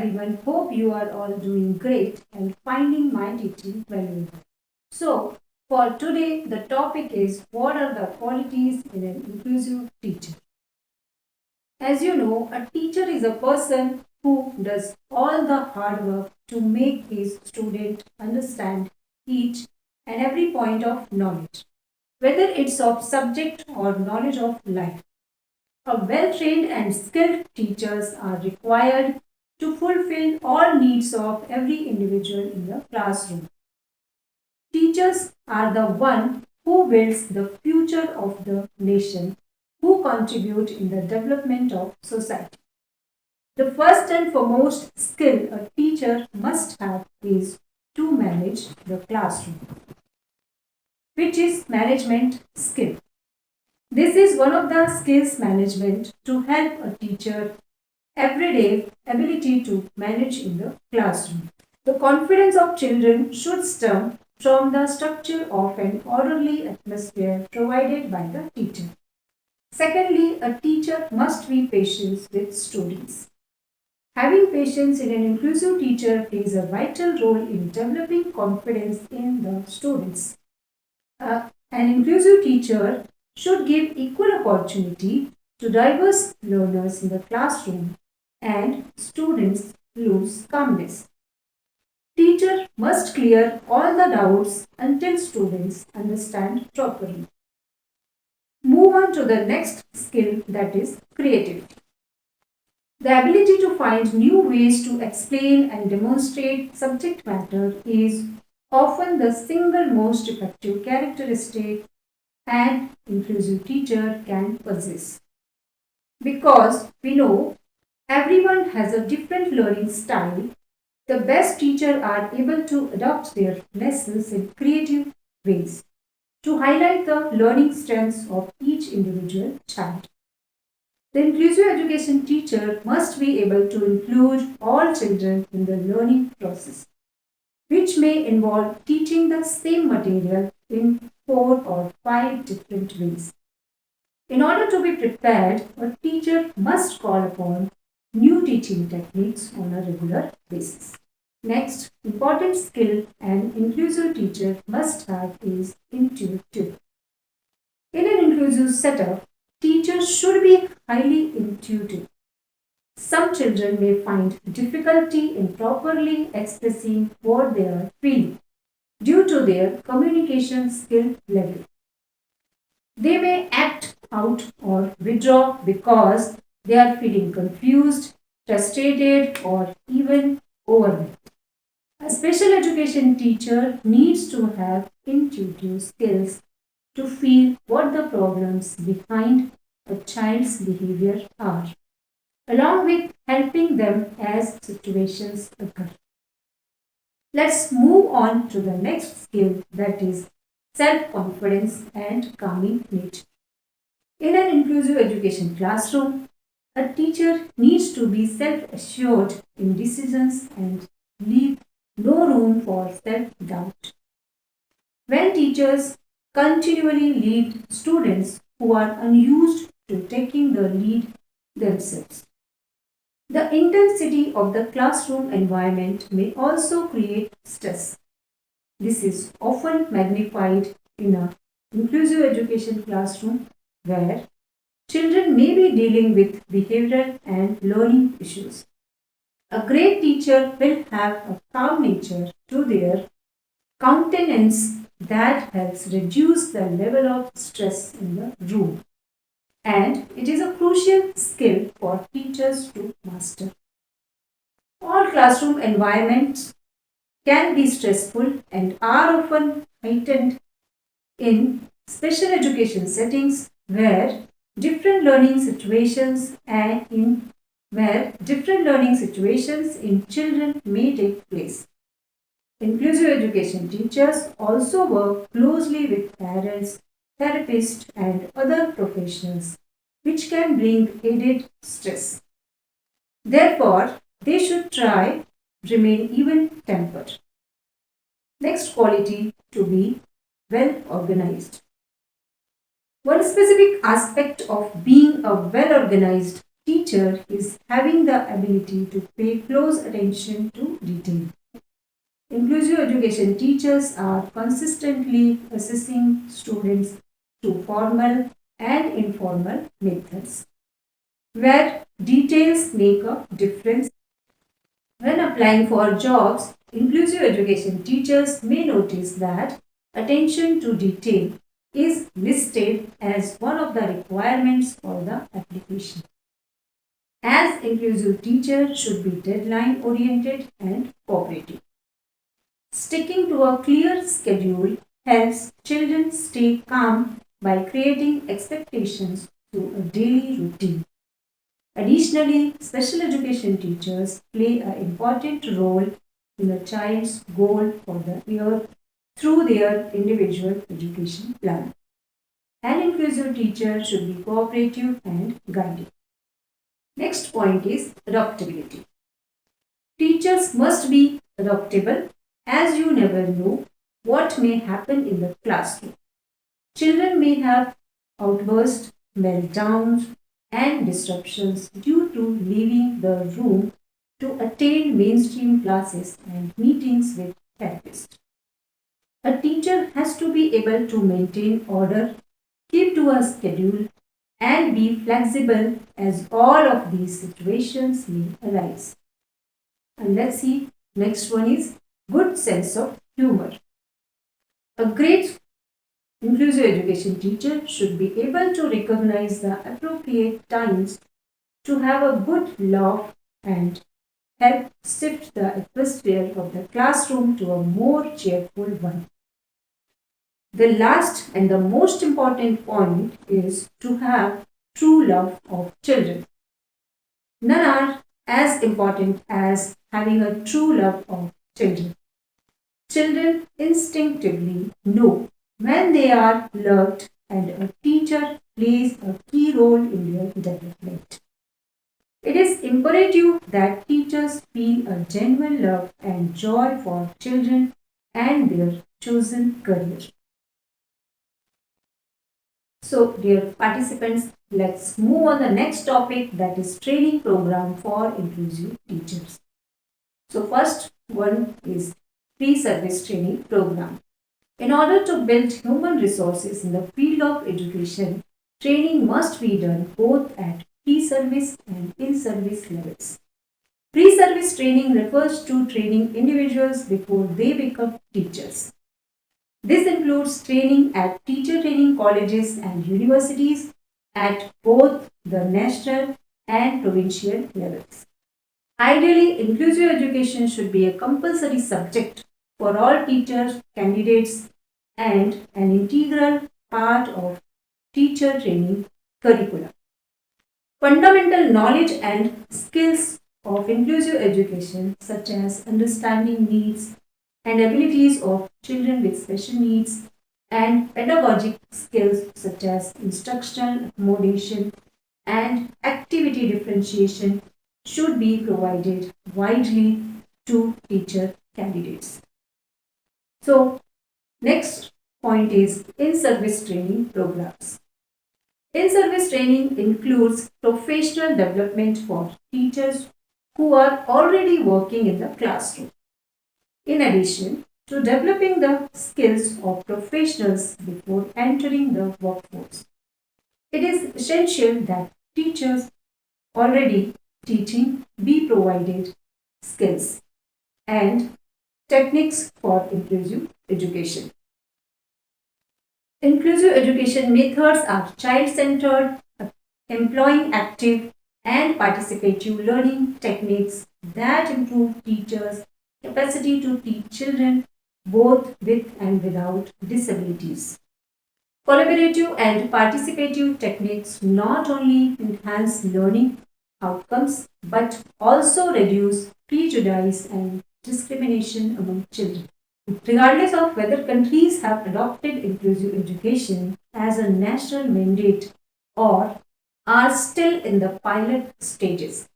everyone. Hope you are all doing great and finding my teaching valuable. So, for today, the topic is what are the qualities in an inclusive teacher? As you know, a teacher is a person who does all the hard work to make his student understand each and every point of knowledge, whether it's of subject or knowledge of life. A well-trained and skilled teachers are required to fulfill all needs of every individual in the classroom. Teachers are the one who builds the future of the nation, who contribute in the development of society. The first and foremost skill a teacher must have is to manage the classroom, which is management skill. This is one of the skills management to help a teacher everyday ability to manage in the classroom. The confidence of children should stem from the structure of an orderly atmosphere provided by the teacher. Secondly, a teacher must be patient with students. Having patience in an inclusive teacher plays a vital role in developing confidence in the students. An inclusive teacher should give equal opportunity to diverse learners in the classroom and students lose calmness. Teacher must clear all the doubts until students understand properly. Move on to the next skill, that is creativity. The ability to find new ways to explain and demonstrate subject matter is often the single most effective characteristic an inclusive teacher can possess. Because we know everyone has a different learning style, the best teachers are able to adapt their lessons in creative ways to highlight the learning strengths of each individual child. The inclusive education teacher must be able to include all children in the learning process, which may involve teaching the same material in 4 or 5 different ways. In order to be prepared, a teacher must call upon new teaching techniques on a regular basis. Next, important skill an inclusive teacher must have is intuitive. In an inclusive setup, teachers should be highly intuitive. Some children may find difficulty in properly expressing what they are feeling due to their communication skill level. They may act out or withdraw because they are feeling confused, frustrated, or even overwhelmed. A special education teacher needs to have intuitive skills to feel what the problems behind a child's behavior are, along with helping them as situations occur. Let's move on to the next skill, that is self confidence and calming nature. In an inclusive education classroom, a teacher needs to be self assured in decisions and leave no room for self doubt. When teachers continually lead students who are unused to taking the lead themselves, the intensity of the classroom environment may also create stress. This is often magnified in an inclusive education classroom where children may be dealing with behavioral and learning issues. A great teacher will have a calm nature to their countenance that helps reduce the level of stress in the room. And it is a crucial skill for teachers to master. All classroom environments can be stressful and are often heightened in special education settings where different learning situations and in where different learning situations in children may take place. Inclusive education teachers also work closely with parents, therapists, and other professionals, which can bring added stress. Therefore, they should try remain even tempered. Next quality to be well organized. One specific aspect of being a well organized teacher is having the ability to pay close attention to detail. Inclusive education teachers are consistently assessing students through formal and informal methods, where details make a difference. When applying for jobs, inclusive education teachers may notice that attention to detail is listed as one of the requirements for the application. As inclusive teacher should be deadline oriented and cooperative. Sticking to a clear schedule helps children stay calm by creating expectations through a daily routine. Additionally, special education teachers play an important role in a child's goal for the year through their individual education plan. An inclusive teacher should be cooperative and guiding. Next point is adaptability. Teachers must be adaptable as you never know what may happen in the classroom. Children may have outbursts, meltdowns, and disruptions due to leaving the room to attend mainstream classes and meetings with therapists. A teacher has to be able to maintain order, keep to a schedule, and be flexible as all of these situations may arise. And let's see, next one is good sense of humor. A great inclusive education teacher should be able to recognize the appropriate times to have a good laugh and help shift the atmosphere of the classroom to a more cheerful one. The last and the most important point is to have true love of children. None are as important as having a true love of children. Children instinctively know when they are loved, and a teacher plays a key role in their development. It is imperative that teachers feel a genuine love and joy for children and their chosen career. So, dear participants, let's move on the next topic, that is training program for inclusive teachers. So, first one is pre-service training program. In order to build human resources in the field of education, training must be done both at pre-service and in-service levels. Pre-service training refers to training individuals before they become teachers. This includes training at teacher training colleges and universities at both the national and provincial levels. Ideally, inclusive education should be a compulsory subject for all teachers, candidates, and an integral part of teacher training curricula. Fundamental knowledge and skills of inclusive education, such as understanding needs and abilities of children with special needs, and pedagogic skills such as instructional accommodation and activity differentiation, should be provided widely to teacher candidates. So, next point is in-service training programs. In-service training includes professional development for teachers who are already working in the classroom. In addition to developing the skills of professionals before entering the workforce, it is essential that teachers already teaching be provided skills and techniques for inclusive education. Inclusive education methods are child-centered, employing active and participative learning techniques that improve teachers' capacity to teach children both with and without disabilities. Collaborative and participative techniques not only enhance learning outcomes but also reduce prejudice and discrimination among children. Regardless of whether countries have adopted inclusive education as a national mandate or are still in the pilot stages,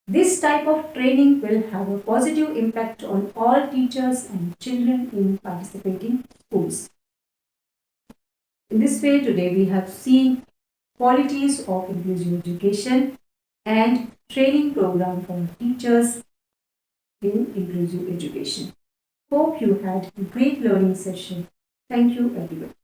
this type of training will have a positive impact on all teachers and children in participating schools. In this way, today we have seen qualities of inclusive education and training program for teachers in inclusive education. Hope you had a great learning session. Thank you, everyone.